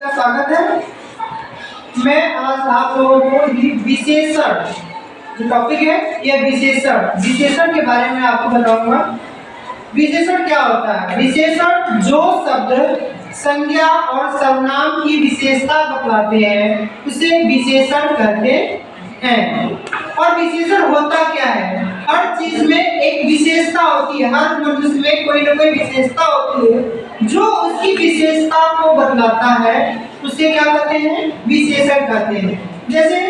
स्वागत है। मैं आज आप लोगों को विशेषण जो टॉपिक है यह विशेषण के बारे में आपको बताऊंगा। विशेषण क्या होता है? विशेषण जो शब्द संज्ञा और सर्वनाम की विशेषता बतलाते हैं उसे विशेषण कहते हैं। और विशेषण होता क्या है? हर चीज में एक विशेषता होती है, हर मनुष्य में कोई ना कोई विशेषता होती है जो उसकी विशेषता को बतलाता है, उसे क्या कहते हैं? विशेषण कहते हैं। जैसे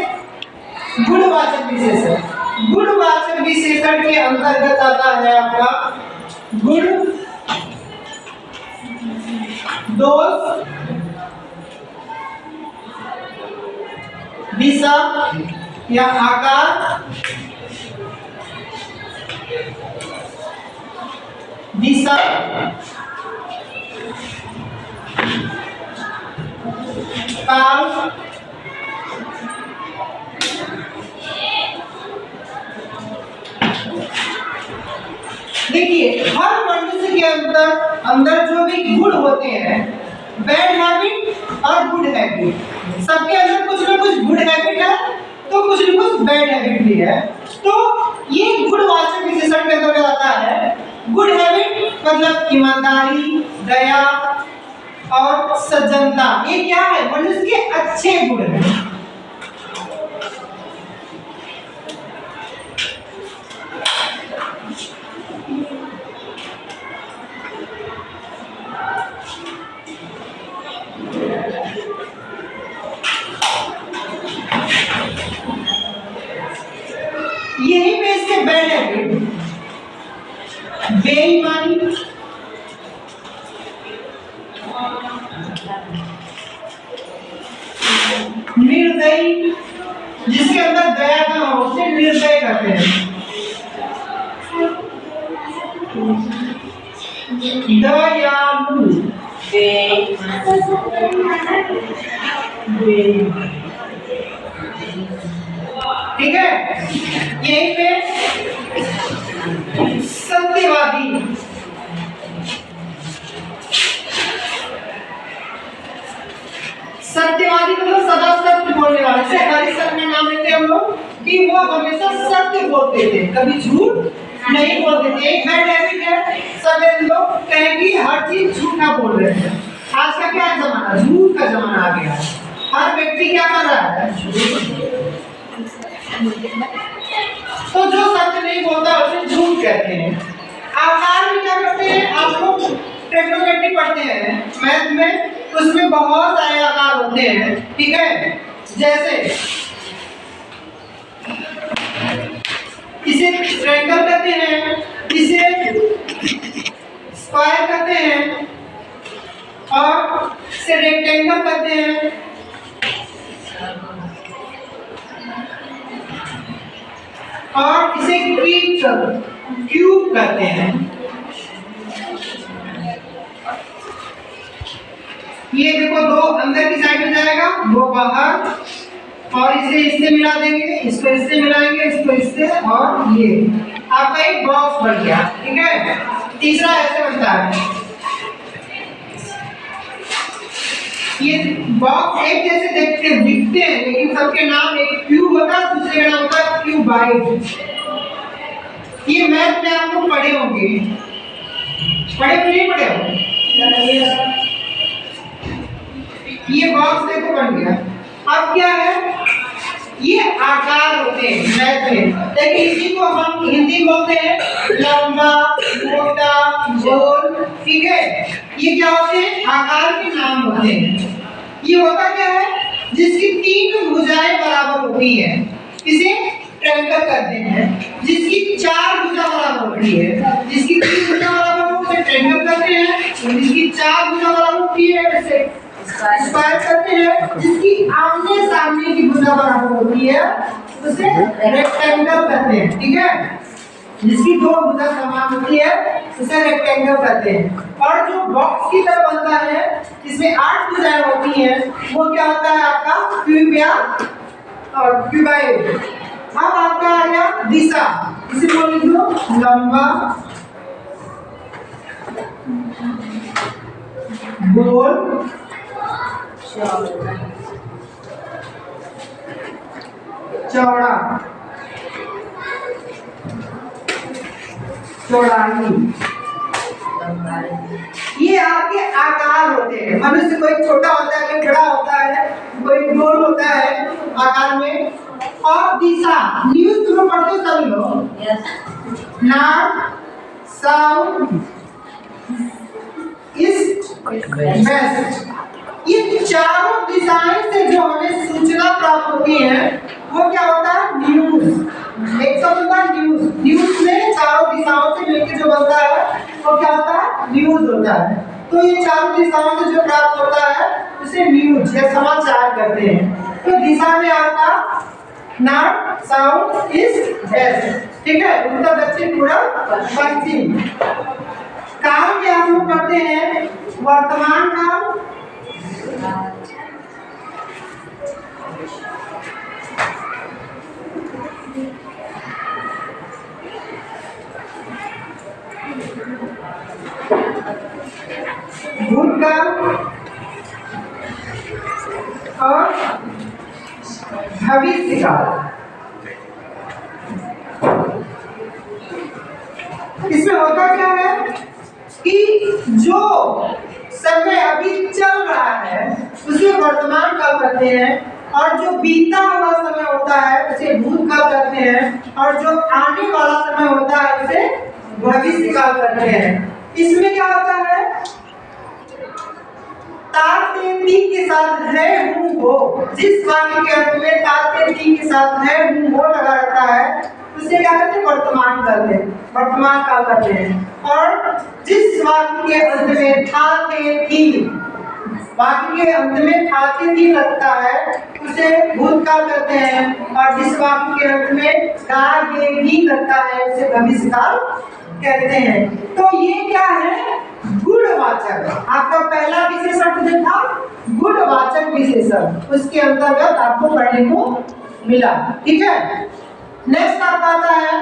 गुणवाचक विशेषण। गुणवाचक विशेषण के अंतर्गत आता है आपका गुण, दोष, दिशा या आकार, दिशा, काल, देखिए हर मनुष्य के अंदर जो भी गुण होते हैं, बैड हैबिट और गुड हैबिट, सबके अंदर कुछ ना कुछ गुड हैबिट है तो कुछ ना कुछ बैड हैबिट भी है। तो ये गुणवाचक विशेषण के अंतर्गत आता है। गुड हैबिट मतलब ईमानदारी, दया और सज्जनता। ये क्या है? मनुष्य के अच्छे गुण हैं। यही पे इसके बैड हैबिट, बेईमानी, निर्दयी, जिसके अंदर दया ना हो उसे निर्दय कहते हैं। दयालु, ठीक है। यहीं पे सत्यवादी, सत्यवादी मतलब सदा सत्य बोलने वाले। जैसे हरिश्चंद्र में नाम लेते हैं हम लोग कि वो हमेशा सत्य बोलते थे, कभी झूठ नहीं बोलते थे। एक बैड हैबिट है, सब लोग कहेंगे हर चीज झूठा बोल रहे हैं। आज का क्या जमाना? झूठ का जमाना आ गया। हर व्यक्ति क्या कर रहा है? तो जो सत्य नहीं बोलता उसे झूठ कहते हैं। आकार में क्या करते हैं? आप लोग ट्रिग्नोमेट्री पढ़ते हैं मैथ में, उसमें बहुत सारे आकार होते हैं, ठीक है। जैसे इसे ट्रायंगल कहते हैं, इसे स्क्वायर कहते हैं और इसे रेक्टेंगल कहते हैं और इसे क्यूब कहते हैं। ये देखो, दो अंदर की साइड में जाएगा, दो बाहर, और इसे इससे मिला देंगे, इसको इससे मिलाएंगे, इसको इससे, और ये आपका एक बॉक्स बन गया, ठीक है। तीसरा ऐसे बनता है। ये बॉक्स एक जैसे दिखते हैं लेकिन सबके नाम, एक क्यूब होता है, दूसरे का नाम होता है क्यूबाइड। ये मैथ में आप लोग पढ़े होंगे, पढ़े कि नहीं पढ़े हो? ये बॉक्स देखो बन गया। अब क्या है? ये आकार होते हैं मैथ में। देखिए इसी को हम हिंदी बोलते हैं लंबा, मोटा, गोल, ठीक है। ये क्या होते हैं? आकार के नाम होते हैं। ये होता क्या है? जिसकी तीन भुजाएं बराबर होती है इसे ट्रायंगल कहते हैं। जिसकी चार भुजा बराबर होती है, जिसकी तीन भुजा बराबर होती है ट्रायंगल कहते हैं, जिसकी चार भुजा बराबर होती है उसे स्क्वायर कहते हैं, जिसकी आमने सामने की भुजा बराबर होती है उसे रेक्टेंगल कहते हैं, ठीक है। जिसकी दो भुजा समान होती है उसे रेक्टेंगल कहते हैं। और जो बॉक्स की तरह बनता है इसमें 8 भुजाएं होती हैं, वो क्या होता है? आपका क्यूब या क्यूबाइड। अब आपका आ गया दिशा, इसे बोल लीजिए लंबा, गोल, चौड़ा, चौड़ाई। ये आपके आकार होते हैं। मनुष्य कोई छोटा होता है, कोई बड़ा होता है, कोई गोल होता है आकार में। और दिशा, न्यूज तुम पढ़ते हो सभी लोग। नॉर्थ, साउथ, ईस्ट, वेस्ट, ये चारों दिशाएं से जो हमें सूचना प्राप्त होती है वो क्या होता है? न्यूज। एक शब्द होता है न्यूज। न्यूज में चारों दिशाओं से मिलकर जो बनता है वो क्या होता है? न्यूज होता है। तो ये चारों दिशाओं से जो प्राप्त होता है उसे न्यूज या समाचार कहते हैं। तो दिशा में आपका नॉर्थ, साउथ, ईस्ट, वेस्ट, ठीक है, उत्तर, दक्षिण, पूर्व, पश्चिम। काल में हम लोग पढ़ते हैं वर्तमान काल, भूतकाल और भविष्यकाल। इसमें होता क्या है कि जो समय अभी चल रहा है उसे वर्तमान काल कहते हैं, और जो बीता हुआ समय होता है उसे भूतकाल कहते हैं, और जो आने वाला समय होता है उसे भविष्यकाल कहते हैं। इसमें क्या होता है? ताते ती के साथ है हूं हो, जिस वाक्य के अंत में ताते ती के साथ है हूं हो लगा रहता है उसे क्या कहते हैं? वर्तमान कहते हैं, वर्तमान काल कहते हैं। और जिस वाक्य के अंत में थाते थी, वाक्य के अंत में थाते थी लगता है उसे भूतकाल कहते हैं, और जिस वाक्य के अंत में गागे भी लगता है उसे भविष्यकाल कहते हैं। तो ये क्या है? गुणवाचक। आपका पहला विशेषण जो था गुणवाचक विशेषण, उसके अंतर्गत आपको पढ़ने को मिला, ठीक है। नेक्स्ट आपका आता है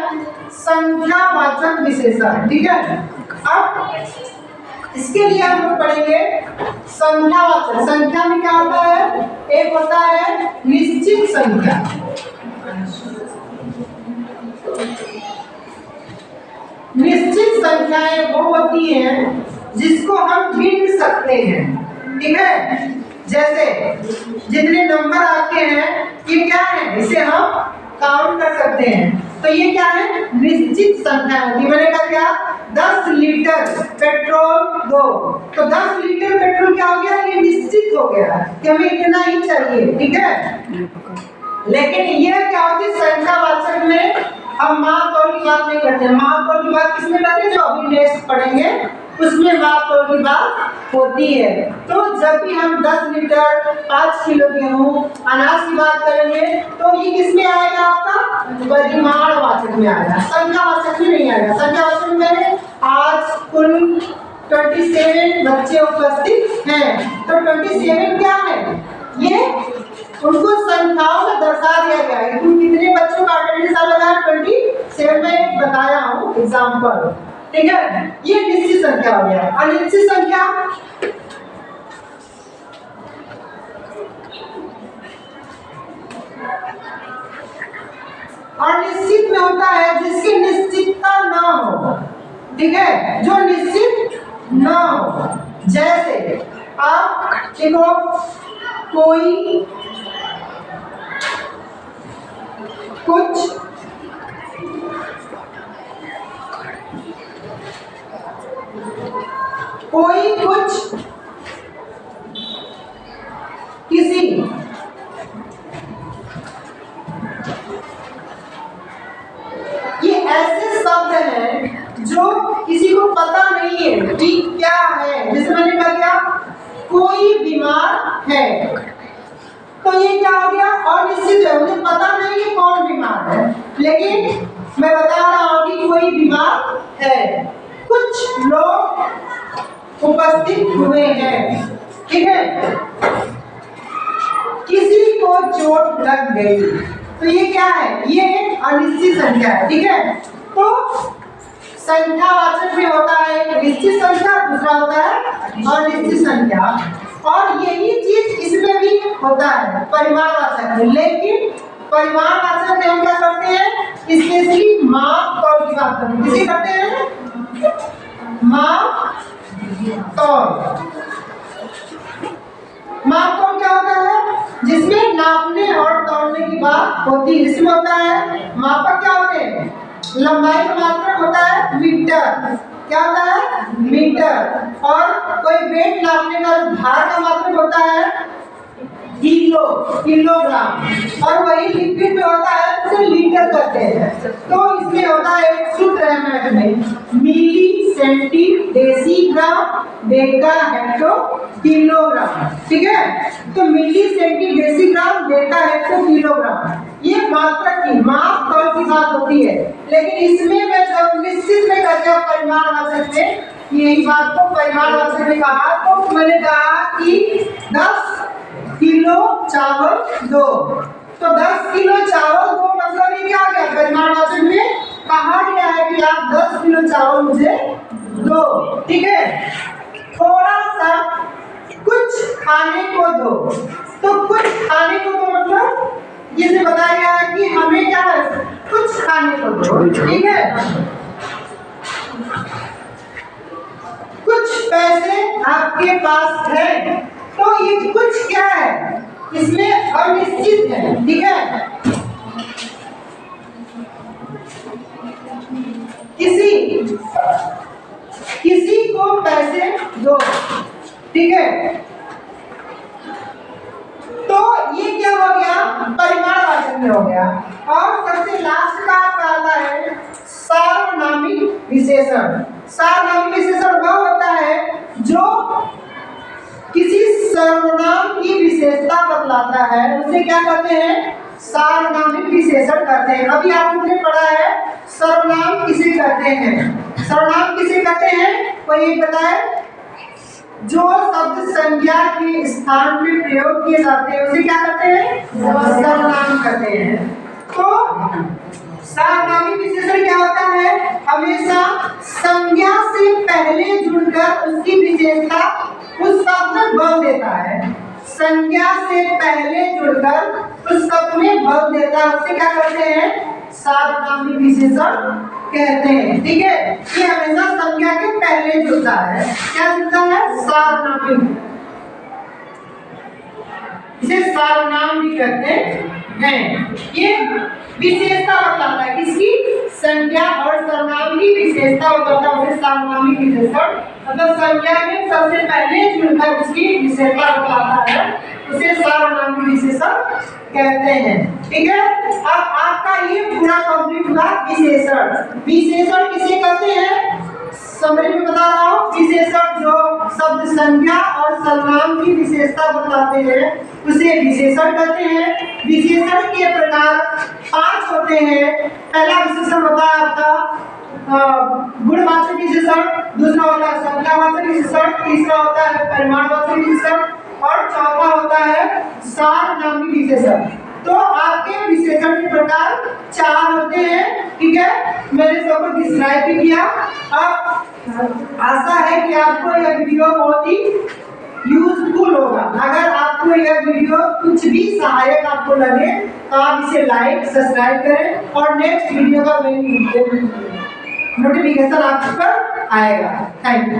संख्यावाचक विशेषण, ठीक है। अब इसके लिए हम लोग पढ़ेंगे संख्यावाचक। संख्या में क्या होता है? एक होता है निश्चित संख्या, निश्चित संख्याएं वो होती हैं जिसको हम गिन सकते हैं, ठीक है। जैसे जितने नंबर आते हैं ये क्या है? इसे हम काउंट कर सकते हैं। तो ये क्या है? निश्चित संख्या होती है। मैंने कहा क्या? 10 लीटर पेट्रोल दो, तो 10 लीटर पेट्रोल क्या हो गया? ये निश्चित हो गया कि हमें इतना ही चाहिए, ठीक है। लेकिन ये क्या होती है? संख्यावाचक में हम माप तौल की बात नहीं करते। माप तौल की बात किसमें करते हैं? जो अभी नेक्स्ट पढ़ेंगे उसमें माप तौल की बात होती है। तो जब भी हम 10 लीटर 5 किलो गेहूं अनाज की बात करेंगे तो ये किसमें आएगा? आपका परिमाणवाचक में आएगा, संख्यावाचक में नहीं आएगा। संख्यावाचक में आज कुल 27 बच्चे उपस्थित हैं, तो 27 क्या है? ये उनको संख्याओं में दर्शा दिया गया है। तुम कितने बच्चों का अटेंडेंस आ रहा है? 27 में बताया हूँ एग्जाम्पल, ठीक है। ये निश्चित संख्या हो गया। अनिश्चित संख्या अनिश्चित में होता है जिसकी निश्चितता ना हो, ठीक है, जो निश्चित ना हो। जैसे आप देखो कोई कुछ किसी ये ऐसे शब्द हैं जो किसी को पता नहीं है कि क्या है। जैसे मैंने कहा क्या? कोई बीमार है, तो ये क्या हो गया? अनिश्चित है, मुझे पता नहीं है कौन बीमार है, लेकिन मैं बता रहा हूँ कि कोई बीमार है। कुछ लोग उपस्थित हुए हैं, ठीक है। किसी को चोट लग गई, तो ये क्या है? ये एक अनिश्चित संख्या है, ठीक है। तो संख्यावाचक में होता है एक निश्चित संख्या, दूसरा होता है अनिश्चित संख्या। और यही चीज इसमें भी होता है परिमाणवाचक में। लेकिन परिमाणवाचक में हम क्या करते हैं, स्पेशली माप तौल की बात करते हैं। किसे करते हैं, माप तौल। माप तौल क्या होता है, जिसमें नापने और तौलने की बात होती है। इसमें होता है मापक क्या होते हैं, लंबाई का मात्रक होता है मीटर, क्या होता है मीटर, और कोई वेट नापने का भार का मात्रक होता है किलो, किलोग्राम, और वही लिक्विड में होता है उसे लीटर करते हैं। तो इसमें होता है एक सूत्र है मैथ में, milli centi decigram deca hecto kilogram, ठीक है। तो milli centi decigram deca hecto kilogram ये मात्रक की माप तौल की बात होती है। लेकिन इसमें मैं जब निश्चित में करके परिमाणवाचक में यही बात को परिमाणवाचक में कहा, तो मैंने कहा कि 10 किलो चावल दो, तो 10 किलो चावल दो मतलब ये क्या हो गया, परिमाणवाचक में कहा गया है कि आप 10 किलो चावल मुझे दो, ठीक है। थोड़ा सा कुछ खाने को दो, तो कुछ खाने को दो मतलब ये बताया गया है कि हमें क्या है, कुछ खाने को दो, ठीक है। कुछ पैसे आपके पास है, तो ये कुछ क्या है, इसमें अनिश्चित है, ठीक है। किसी को पैसे दो, ठीक है। तो ये क्या हो गया, परिमाणवाचक में हो गया। और सबसे लास्ट का आपका आता है सार्वनामिक विशेषण। सार्वनामिक विशेषण वह होता है जो किसी सर्वनाम की विशेषता बतलाता है, उसे क्या कहते हैं, सार्वनामिक विशेषण कहते हैं। अभी आपने पढ़ा है सर्वनाम किसे कहते हैं, सर्वनाम किसे कहते हैं, कोई बताए, जो शब्द संज्ञा के स्थान में प्रयोग किए जाते हैं उसे क्या कहते हैं, सर्वनाम कहते हैं। तो सार्वनामिक विशेषण क्या होता है, हमेशा संज्ञा से पहले जुड़कर उसकी विशेषता उस शब्द में बल देता है। संज्ञा से पहले जुड़कर उस शब्द में बल देता है, उसे क्या कहते हैं, सार्वनामिक विशेषण कहते हैं, ठीक है। ये हमेशा संज्ञा के पहले जुड़ता है, क्या जुड़ता है, सार्वनामिक, इसे सार्वनाम भी कहते हैं। ये विशेषता बताता है, किसकी, संज्ञा और सर्वनाम की विशेषता बताता है, उसे सार्वनामिक विशेषण, मतलब संज्ञा में सबसे पहले जुड़कर उसकी विशेषता बताता है, उसे सार्वनामिक विशेषण कहते हैं, ठीक है। अब आपका ये पूरा कंप्लीट हुआ विशेषण। विशेषण किसे कहते हैं, समरी में बता रहा हूँ, विशेषण जो शब्द संज्ञा और सर्वनाम की विशेषता बताते हैं उसे विशेषण कहते हैं। विशेषण के प्रकार 5 होते हैं। पहला विशेषण होता है आपका गुणवाचक विशेषण, दूसरा होता है संख्यावाचक विशेषण, तीसरा होता है परिमाणवाचक विशेषण, और चौथा होता है सार्वनामिक विशेषण। तो आपके विशेषण के प्रकार 4 होते हैं, ठीक है। मैंने सबको डिस्क्राइब भी किया। अब आशा है कि आपको यह वीडियो बहुत ही यूजफुल होगा। अगर आपको यह वीडियो कुछ भी सहायक आपको लगे तो आप इसे लाइक सब्सक्राइब करें और नेक्स्ट वीडियो का नोटिफिकेशन आप पर आएगा। Thank you.